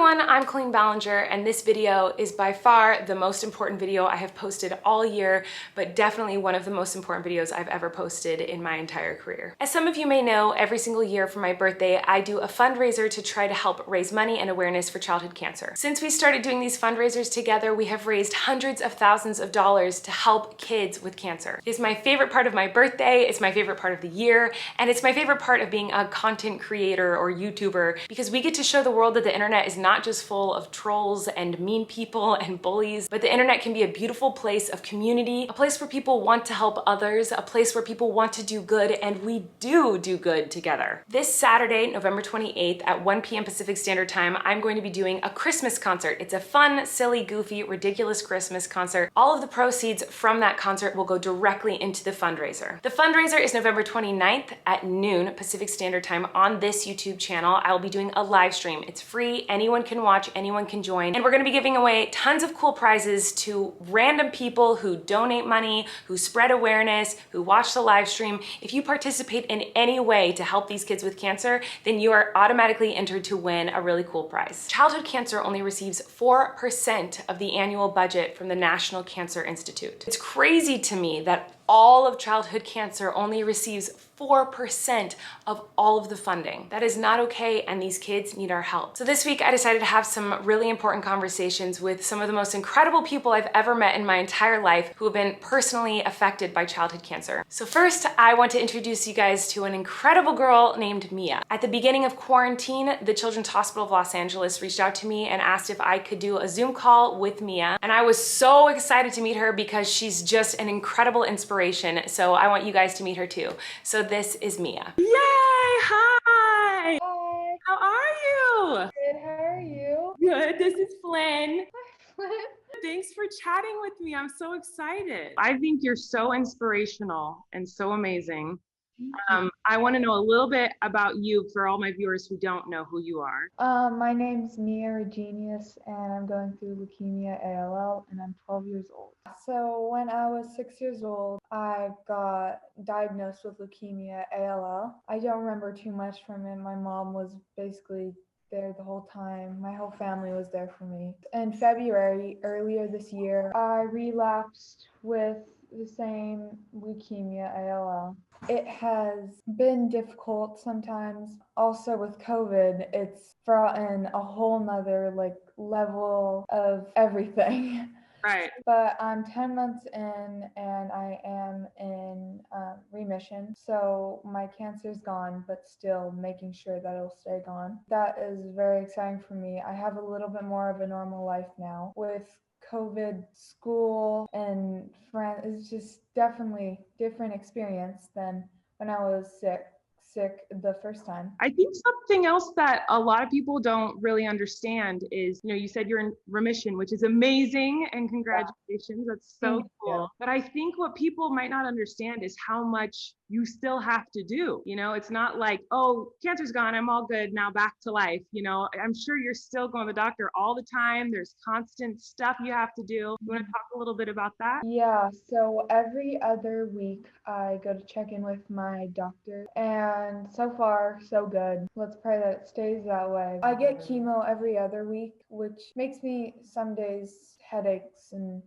everyone, I'm Colleen Ballinger, and this video is by far the most important video I have posted all year, but definitely one of the most important videos I've ever posted in my entire career. As some of you may know, every single year for my birthday, I do a fundraiser to try to help raise money and awareness for childhood cancer. Since we started doing these fundraisers together, we have raised hundreds of thousands of dollars to help kids with cancer. It's my favorite part of my birthday, it's my favorite part of the year, and it's my favorite part of being a content creator or YouTuber because we get to show the world that the internet is not just full of trolls and mean people and bullies, but the internet can be a beautiful place of community, a place where people want to help others, a place where people want to do good, and we do good together. This Saturday, November 28th at 1 p.m. Pacific Standard Time, I'm going to be doing a Christmas concert. It's a fun, silly, goofy, ridiculous Christmas concert. All of the proceeds from that concert will go directly into the fundraiser. The fundraiser is November 29th at noon Pacific Standard Time on this YouTube channel. I will be doing a live stream. It's free, anyone can watch, anyone can join, and we're gonna be giving away tons of cool prizes to random people who donate money, who spread awareness, who watch the live stream. If you participate in any way to help these kids with cancer, then you are automatically entered to win a really cool prize. Childhood cancer only receives 4% of the annual budget from the National Cancer Institute. It's crazy to me that all of childhood cancer only receives 4% of all of the funding. That is not okay, and these kids need our help. So this week I decided to have some really important conversations with some of the most incredible people I've ever met in my entire life who have been personally affected by childhood cancer. So first, I want to introduce you guys to an incredible girl named Mia. At the beginning of quarantine, the Children's Hospital of Los Angeles reached out to me and asked if I could do a Zoom call with Mia, and I was so excited to meet her because she's just an incredible inspiration. So I want you guys to meet her too. So this is Mia. Yay! Hi! Hi. How are you? Good, how are you? Good. This is Flynn. Flynn. Thanks for chatting with me. I'm so excited. I think you're so inspirational and so amazing. I want to know a little bit about you for all my viewers who don't know who you are. My name's Mia Regenius, and I'm going through leukemia ALL, and I'm 12 years old. So when I was 6 years old, I got diagnosed with leukemia ALL. I don't remember too much from it. My mom was basically there the whole time. My whole family was there for me. In February, earlier this year, I relapsed with the same leukemia ALL. It has been difficult sometimes. Also with COVID, it's brought in a whole nother level of everything. Right. But I'm 10 months in and I am in remission. So my cancer's gone, but still making sure that it'll stay gone. That is very exciting for me. I have a little bit more of a normal life now. With COVID, school, and friends, it's just definitely different experience than when I was sick the first time. I think something else that a lot of people don't really understand is, you said you're in remission, which is amazing, and congratulations. That's so cool. But I think what people might not understand is how much you still have to do. It's not like, oh, cancer's gone, I'm all good, now back to life. I'm sure you're still going to the doctor all the time. There's constant stuff you have to do. You want to talk a little bit about that? Yeah, so every other week I go to check in with my doctor, and so far so good. Let's pray that it stays that way. I get chemo every other week, which makes me some days headaches and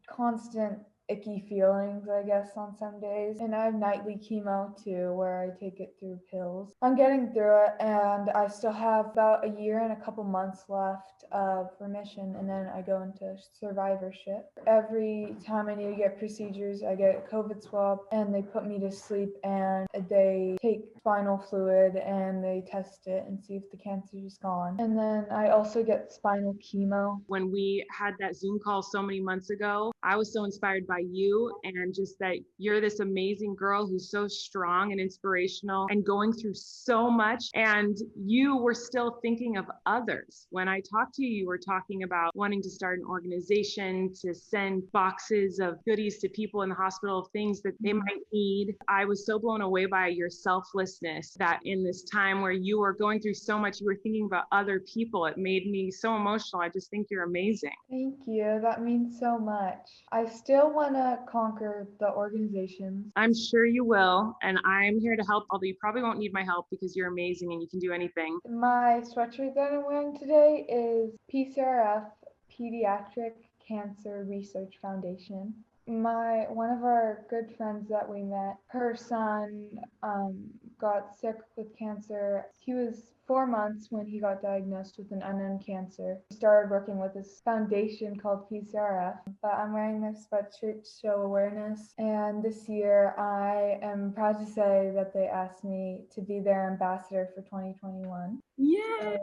constant icky feelings, I guess, on some days. And I have nightly chemo too, where I take it through pills. I'm getting through it, and I still have about a year and a couple months left of remission, and then I go into survivorship. Every time I need to get procedures, I get a COVID swab, and they put me to sleep, and they take spinal fluid, and they test it and see if the cancer is gone. And then I also get spinal chemo. When we had that Zoom call so many months ago, I was so inspired by you, and just that you're this amazing girl who's so strong and inspirational and going through so much, and you were still thinking of others. When I talked to you, you were talking about wanting to start an organization to send boxes of goodies to people in the hospital of things that they might need. I was so blown away by your selflessness that in this time where you were going through so much, you were thinking about other people. It made me so emotional. I just think you're amazing. Thank you. That means so much. I still want to conquer the organizations. I'm sure you will, and I'm here to help, although you probably won't need my help because you're amazing and you can do anything. My sweatshirt that I'm wearing today is is PCRF, Pediatric Cancer Research Foundation. One of our good friends that we met, her son got sick with cancer. He was 4 months when he got diagnosed with an unknown cancer. We started working with this foundation called PCRF, but I'm wearing this sweatshirt to show awareness. And this year I am proud to say that they asked me to be their ambassador for 2021. Yay!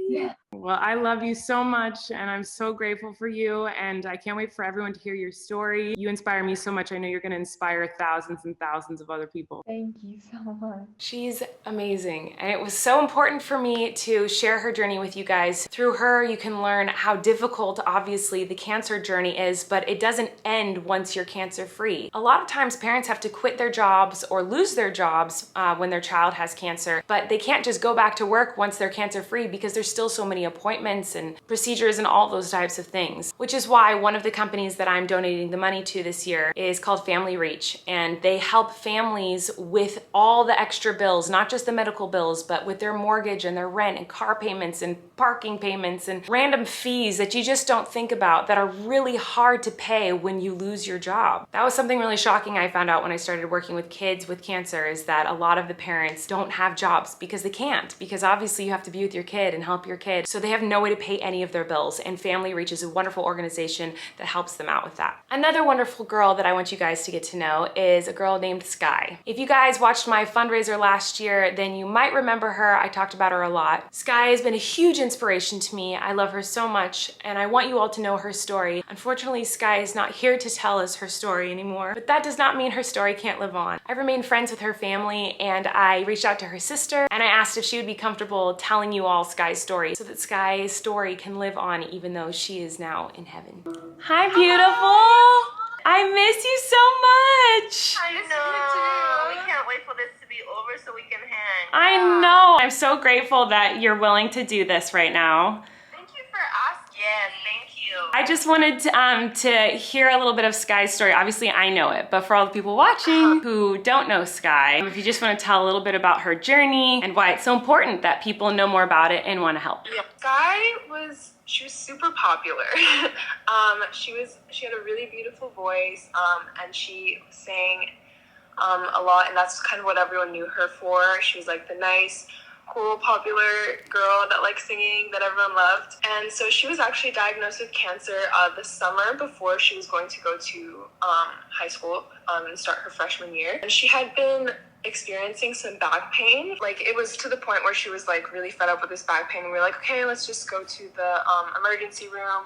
Yeah. Well, I love you so much, and I'm so grateful for you, and I can't wait for everyone to hear your story. You inspire me so much. I know you're going to inspire thousands and thousands of other people. Thank you so much. She's amazing, and it was so important for me to share her journey with you guys. Through her, you can learn how difficult, obviously, the cancer journey is, but it doesn't end once you're cancer-free. A lot of times, parents have to quit their jobs or lose their jobs when their child has cancer, but they can't just go back to work once they're cancer-free because there's still so many appointments and procedures and all those types of things. Which is why one of the companies that I'm donating the money to this year is called Family Reach, and they help families with all the extra bills, not just the medical bills, but with their mortgage and their rent and car payments and parking payments and random fees that you just don't think about that are really hard to pay when you lose your job. That was something really shocking I found out when I started working with kids with cancer, is that a lot of the parents don't have jobs because they can't, because obviously you have to be with your kid and help your kid, so they have no way to pay any of their bills, and Family Reach is a wonderful organization that helps them out with that. Another wonderful girl that I want you guys to get to know is a girl named SKYE. If you guys watched my fundraiser last year, then you might remember her. I talked about her a lot. SKYE has been a huge inspiration to me. I love her so much, and I want you all to know her story. Unfortunately, SKYE is not here to tell us her story anymore, but that does not mean her story can't live on. I've remained friends with her family, and I reached out to her sister, and I asked if she would be comfortable telling you all SKYE's story so that SKYE's story can live on even though she is now in heaven. Hi, beautiful! I miss you so much! I know. We can't wait for this to be over so we can hang. I know! I'm so grateful that you're willing to do this right now. Thank you for asking. Yes, thank you. I just wanted to hear a little bit of SKYE's story. Obviously, I know it, but for all the people watching who don't know SKYE, if you just want to tell a little bit about her journey and why it's so important that people know more about it and want to help. Yeah. SKYE she was super popular. She had a really beautiful voice, and she sang a lot, and that's kind of what everyone knew her for. She was like the nice, cool, popular girl that liked singing, that everyone loved. And so she was actually diagnosed with cancer the summer before she was going to go to high school and start her freshman year. And she had been experiencing some back pain. Like, it was to the point where she was like really fed up with this back pain. We were like, okay, let's just go to the emergency room.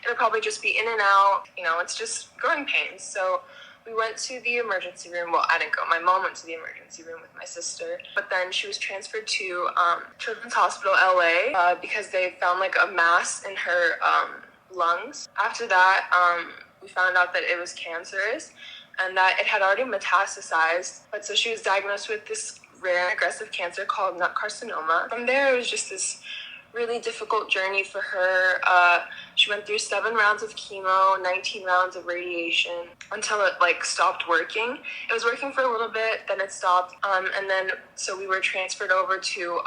It'll probably just be in and out, it's just growing pains. So we went to the emergency room. Well, I didn't go. My mom went to the emergency room with my sister. But then she was transferred to Children's Hospital LA because they found like a mass in her lungs. After that, we found out that it was cancerous and that it had already metastasized. But so she was diagnosed with this rare and aggressive cancer called nut carcinoma. From there, it was just this really difficult journey for her. She went through 7 rounds of chemo, 19 rounds of radiation until it stopped working. It was working for a little bit, then it stopped. And then so we were transferred over to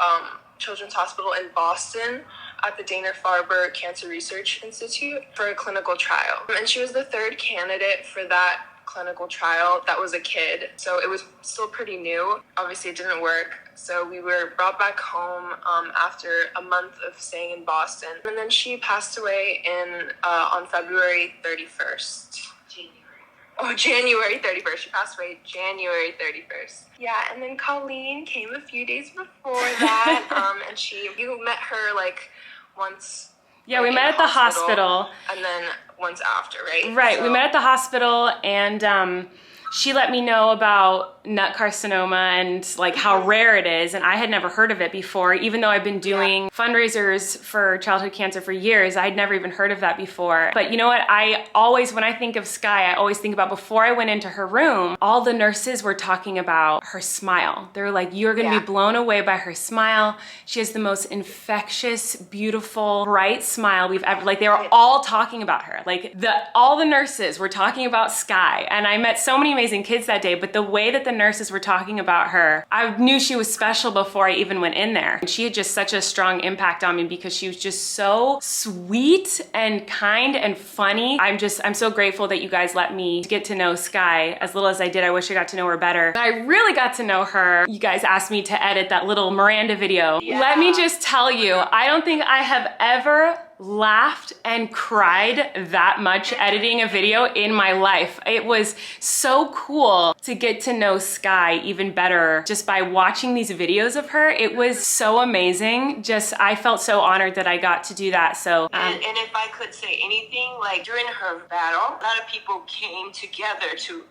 Children's Hospital in Boston at the Dana-Farber Cancer Research Institute for a clinical trial. And she was the 3rd candidate for that clinical trial that was a kid, so it was still pretty new. Obviously it didn't work, so we were brought back home after a month of staying in Boston, and then she passed away on February 31st. January 31st. She passed away January 31st. Yeah, and then Colleen came a few days before that, and you met her once. Yeah, we met at the hospital. And then once after, right? Right, we met at the hospital, and she let me know about nut carcinoma and how rare it is, and I had never heard of it before. Even though I've been doing fundraisers for childhood cancer for years, I'd never even heard of that before. But you know what, when I think of SKYE, I always think about before I went into her room, all the nurses were talking about her smile. They were like, you're gonna be blown away by her smile. She has the most infectious, beautiful, bright smile we've ever, they were all talking about her. All the nurses were talking about SKYE, and I met so many amazing amazing kids that day, but the way that the nurses were talking about her, I knew she was special before I even went in there. And she had just such a strong impact on me because she was just so sweet and kind and funny. I'm so grateful that you guys let me get to know Skye as little as I did. I wish I got to know her better. But I really got to know her. You guys asked me to edit that little Miranda video. Yeah. Let me just tell you, I don't think I have ever laughed and cried that much editing a video in my life. It was so cool to get to know Skye even better just by watching these videos of her. It was so amazing. I felt so honored that I got to do that. So, and if I could say anything, like during her battle, a lot of people came together to,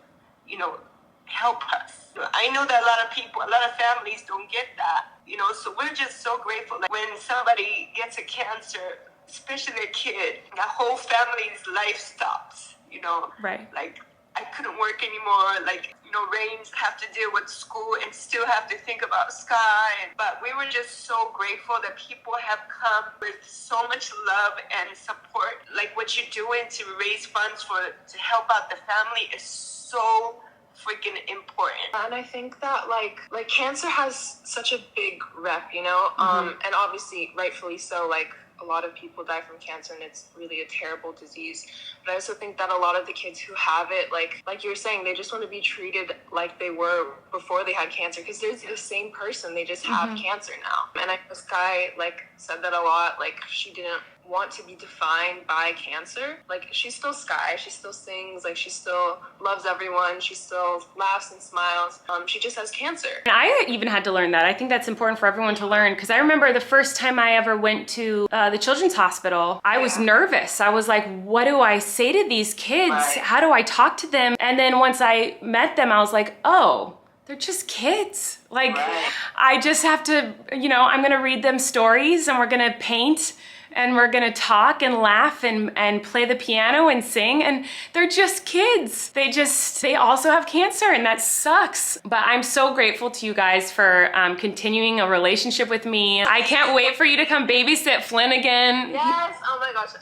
help us. I know that a lot of families don't get that, so we're just so grateful that when somebody gets a cancer, especially a kid, the whole family's life stops, Right. Like, I couldn't work anymore, Rains have to deal with school and still have to think about Skye. But we were just so grateful that people have come with so much love and support. Like what you're doing to raise funds to help out the family is so freaking important. And I think that like cancer has such a big rep, and obviously rightfully so, like a lot of people die from cancer and it's really a terrible disease. But I also think that a lot of the kids who have it, like you were saying, they just want to be treated like they were before they had cancer, because they're the same person, they just have cancer now. And I know Skye said that a lot, she didn't want to be defined by cancer. She's still Skye, she still sings, she still loves everyone, she still laughs and smiles. She just has cancer. And I even had to learn that. I think that's important for everyone to learn, because I remember the first time I ever went to the children's hospital, I was nervous. I was like, what do I say to these kids? Right. How do I talk to them? And then once I met them, I was like, oh, they're just kids. Right. I just have to, I'm gonna read them stories and we're gonna paint and we're gonna talk and laugh and play the piano and sing, and they're just kids. They also have cancer, and that sucks. But I'm so grateful to you guys for continuing a relationship with me. I can't wait for you to come babysit Flynn again. Yes, oh my gosh,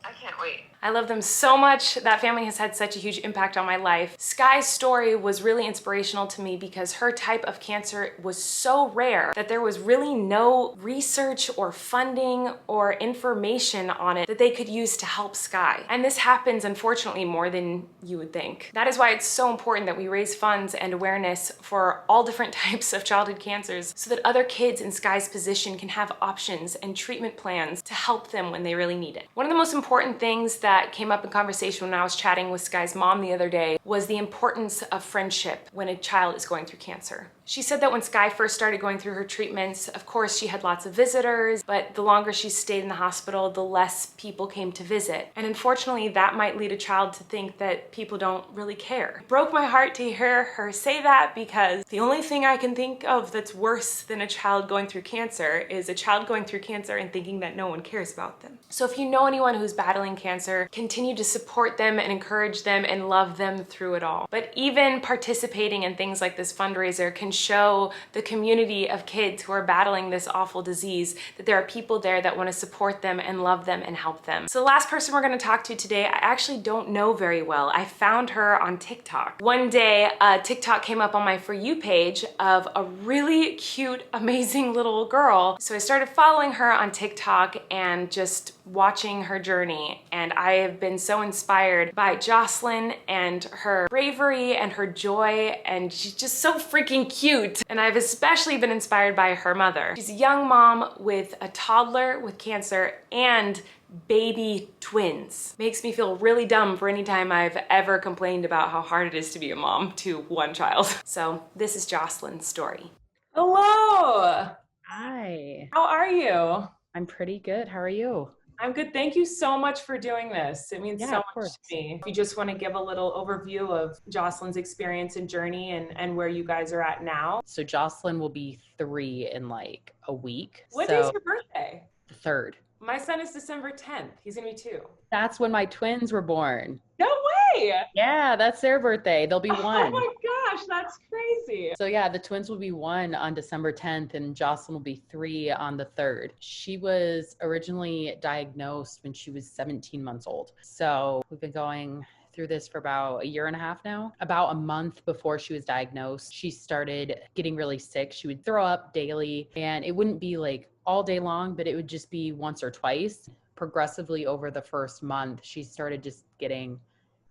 I can't wait. I love them so much. That family has had such a huge impact on my life. Skye's story was really inspirational to me because her type of cancer was so rare that there was really no research or funding or information on it that they could use to help Skye. And this happens, unfortunately, more than you would think. That is why it's so important that we raise funds and awareness for all different types of childhood cancers so that other kids in Skye's position can have options and treatment plans to help them when they really need it. One of the most important things that came up in conversation when I was chatting with Skye's mom the other day was the importance of friendship when a child is going through cancer. She said that when Skye first started going through her treatments, of course she had lots of visitors, but the longer she stayed in the hospital, the less people came to visit. And unfortunately, that might lead a child to think that people don't really care. It broke my heart to hear her say that, because the only thing I can think of that's worse than a child going through cancer is a child going through cancer and thinking that no one cares about them. So if you know anyone who's battling cancer, continue to support them and encourage them and love them through it all. But even participating in things like this fundraiser can show the community of kids who are battling this awful disease that there are people there that want to support them and love them and help them. So the last person we're going to talk to today, I actually don't know very well. I found her on TikTok. One day, a TikTok came up on my For You page of a really cute, amazing little girl. So I started following her on TikTok and just watching her journey. And I have been so inspired by Jocelyn and her bravery and her joy, and she's just so freaking cute. And I've especially been inspired by her mother. She's a young mom with a toddler with cancer and baby twins. Makes me feel really dumb for any time I've ever complained about how hard it is to be a mom to one child. So this is Jocelyn's story. Hello! Hi, How are you? I'm pretty good. How are you? I'm good. Thank you so much for doing this. It means Yeah, so of much course. to me. If you just want to give a little overview of Jocelyn's experience and journey and where you guys are at now. So Jocelyn will be 3 in like a week. What so day's your birthday? the 3rd. My son is December 10th. He's gonna be 2. That's when my twins were born. No way! Yeah, that's their birthday. They'll be 1. Oh my gosh, that's crazy. So yeah, the twins will be 1 on December 10th and Jocelyn will be 3 on the 3rd. She was originally diagnosed when she was 17 months old. So we've been going through this for about a year and a half now. About a month before she was diagnosed, she started getting really sick. She would throw up daily, and it wouldn't be like all day long, but it would just be once or twice. Progressively over the first month, she started just getting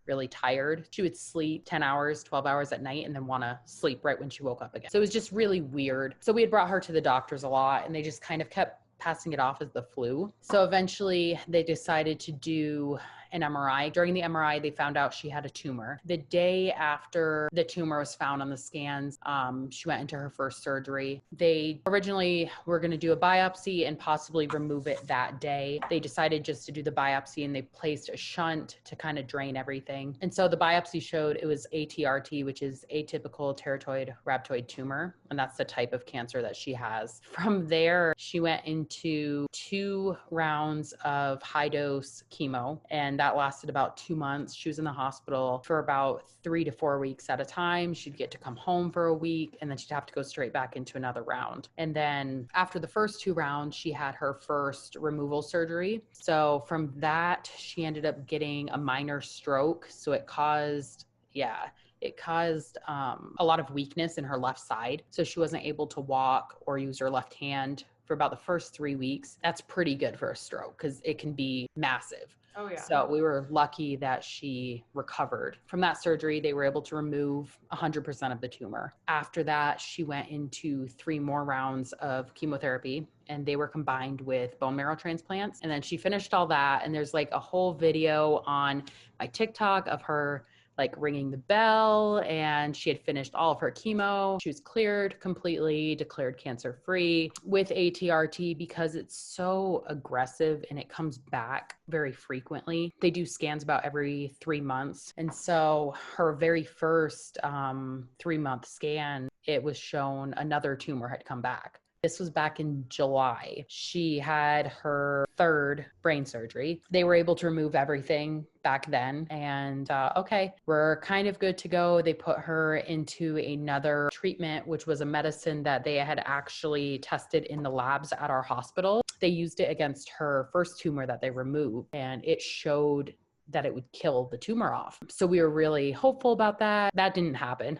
really tired. She would sleep 10 hours, 12 hours at night and then want to sleep right when she woke up again. So it was just really weird. So we had brought her to the doctors a lot, and they just kind of kept passing it off as the flu. So eventually they decided to do an MRI. During the MRI, they found out she had a tumor. The day after the tumor was found on the scans, she went into her first surgery. They originally were going to do a biopsy and possibly remove it that day. They decided just to do the biopsy, and they placed a shunt to kind of drain everything. And so the biopsy showed it was ATRT, which is atypical teratoid rhabdoid tumor. And that's the type of cancer that she has. From there, she went into 2 rounds of high dose chemo, and that lasted about 2 months. She was in the hospital for about 3 to 4 weeks at a time. She'd get to come home for a week, and then she'd have to go straight back into another round. And then after the first 2 rounds, she had her first removal surgery. So from that, she ended up getting a minor stroke. So it caused a lot of weakness in her left side. So she wasn't able to walk or use her left hand for about the first 3 weeks. That's pretty good for a stroke because it can be massive. Oh, yeah. So we were lucky that she recovered. From that surgery, they were able to remove 100% of the tumor. After that, she went into 3 more rounds of chemotherapy, and they were combined with bone marrow transplants. And then she finished all that. And there's like a whole video on my TikTok of her like ringing the bell, and she had finished all of her chemo. She was cleared completely, declared cancer free. With ATRT, because it's so aggressive and it comes back very frequently, they do scans about every 3 months. And so her very first 3-month scan, it was shown another tumor had come back. This was back in July. She had her 3rd brain surgery. They were able to remove everything back then, and okay, we're kind of good to go. They put her into another treatment, which was a medicine that they had actually tested in the labs at our hospital. They used it against her first tumor that they removed, and it showed that it would kill the tumor off. So we were really hopeful about that. That didn't happen.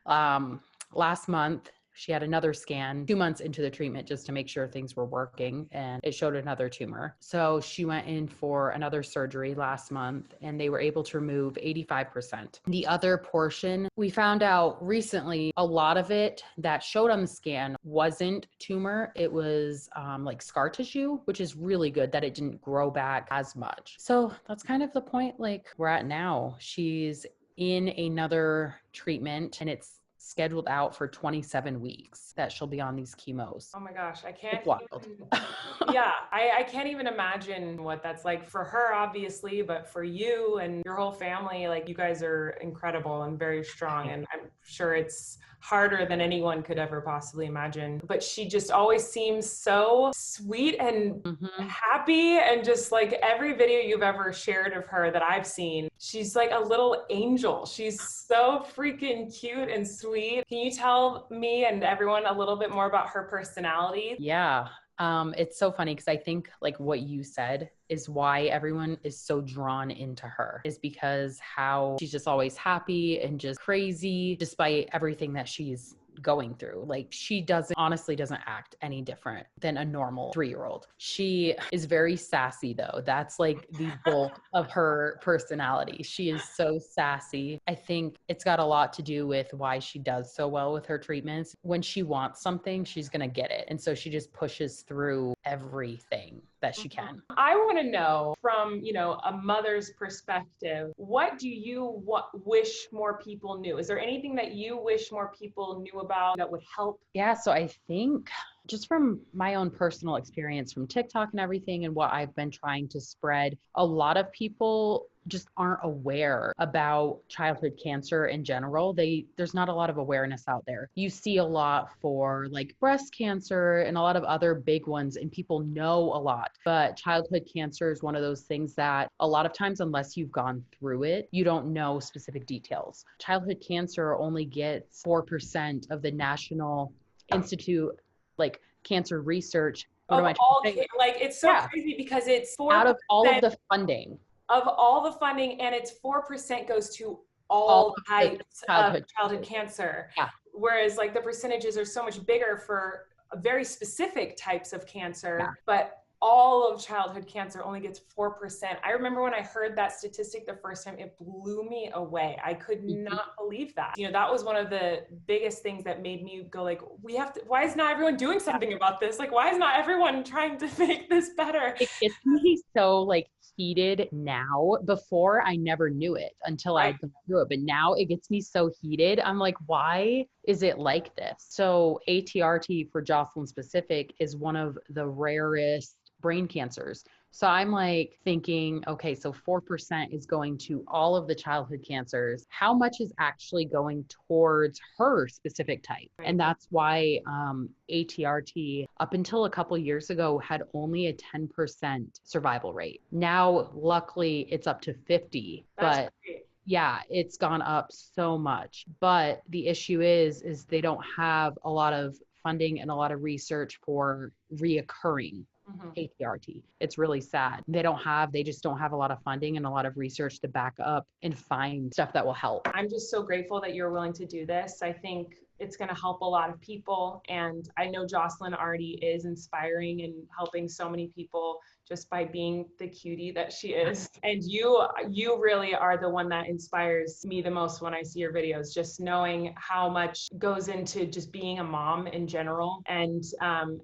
Last month, she had another scan 2 months into the treatment just to make sure things were working, and it showed another tumor. So she went in for another surgery last month, and they were able to remove 85%. The other portion, we found out recently, a lot of it that showed on the scan wasn't tumor. It was like scar tissue, which is really good that it didn't grow back as much. So that's kind of the point like we're at now. She's in another treatment, and it's scheduled out for 27 weeks that she'll be on these chemos. Oh my gosh, I can't It's wild. I can't even imagine what that's like for her, obviously, but for you and your whole family. Like, you guys are incredible and very strong, and I'm sure it's harder than anyone could ever possibly imagine. But she just always seems so sweet and happy, and just like every video you've ever shared of her that I've seen, she's like a little angel. She's so freaking cute and sweet. Can you tell me and everyone a little bit more about her personality? Yeah. It's so funny because I think like what you said is why everyone is so drawn into her, is because how she's just always happy and just crazy despite everything that she's going through. Like, she honestly doesn't act any different than a normal 3-year-old. She is very sassy though. That's like the bulk of her personality. She is so sassy. I think it's got a lot to do with why she does so well with her treatments. When she wants something, she's going to get it. And so she just pushes through everything that she can. I want to know from, a mother's perspective, what do you wish more people knew? Is there anything that you wish more people knew about that would help? Yeah, so I think just from my own personal experience from TikTok and everything and what I've been trying to spread, a lot of people just aren't aware about childhood cancer in general. There's not a lot of awareness out there. You see a lot for like breast cancer and a lot of other big ones, and people know a lot. But childhood cancer is one of those things that a lot of times, unless you've gone through it, you don't know specific details. Childhood cancer only gets 4% of the National Institute like cancer research. It's so crazy because it's 4%. Out of all of the funding. of all the funding, and it's 4% goes to all All of the types childhood of childhood cancers. cancer. Yeah. Whereas like the percentages are so much bigger for very specific types of cancer, Yeah. but all of childhood cancer only gets 4%. I remember when I heard that statistic the first time, it blew me away. I could not believe that. You know, that was one of the biggest things that made me go like, we have to, why is not everyone doing something about this? Like, why is not everyone trying to make this better? It gets me so like heated now. Before I never knew it until I Right. had gone through it, but now it gets me so heated. I'm like, why is it like this? So ATRT for Jocelyn specific is one of the rarest brain cancers. So I'm like thinking, okay, so 4% is going to all of the childhood cancers. How much is actually going towards her specific type? Right. And that's why ATRT, up until a couple years ago, had only a 10% survival rate. Now, luckily, it's up to 50, That's but great. yeah, it's gone up so much. But the issue is they don't have a lot of funding and a lot of research for reoccurring ATRT. It's really sad. They just don't have a lot of funding and a lot of research to back up and find stuff that will help. I'm just so grateful that you're willing to do this. I think it's going to help a lot of people. And I know Jocelyn already is inspiring and helping so many people just by being the cutie that she is. And you really are the one that inspires me the most when I see your videos, just knowing how much goes into just being a mom in general, and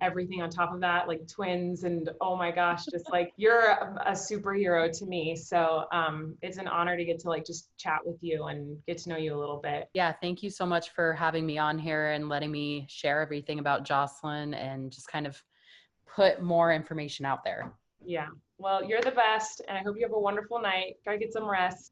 everything on top of that, like twins, and oh my gosh, just like you're a superhero to me. So it's an honor to get to like just chat with you and get to know you a little bit. Yeah, thank you so much for having me on here and letting me share everything about Jocelyn and just kind of put more information out there. Yeah. Well, you're the best, and I hope you have a wonderful night. Try to get some rest.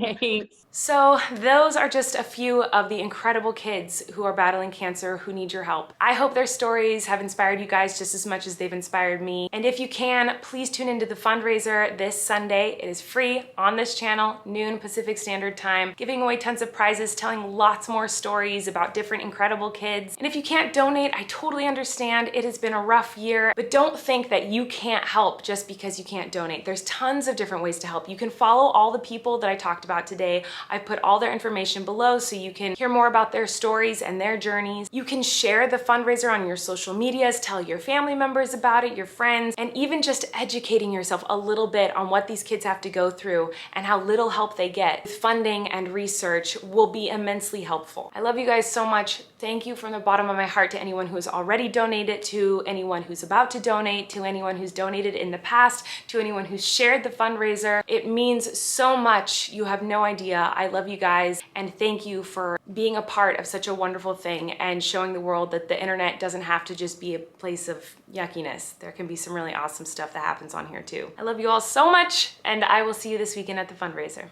Thanks. So those are just a few of the incredible kids who are battling cancer who need your help. I hope their stories have inspired you guys just as much as they've inspired me. And if you can, please tune into the fundraiser this Sunday. It is free on this channel, noon Pacific Standard Time, giving away tons of prizes, telling lots more stories about different incredible kids. And if you can't donate, I totally understand. It has been a rough year, but don't think that you can't help just because you can't donate. There's tons of different ways to help. You can follow all the people that I talked about today. I put all their information below so you can hear more about their stories and their journeys. You can share the fundraiser on your social medias, tell your family members about it, your friends, and even just educating yourself a little bit on what these kids have to go through and how little help they get. Funding and research will be immensely helpful. I love you guys so much. Thank you from the bottom of my heart to anyone who has already donated, to anyone who's about to donate, to anyone who's donated in the past, to anyone who's shared the fundraiser. It means so much. You have no idea. I love you guys, and thank you for being a part of such a wonderful thing and showing the world that the internet doesn't have to just be a place of yuckiness. There can be some really awesome stuff that happens on here too. I love you all so much, and I will see you this weekend at the fundraiser.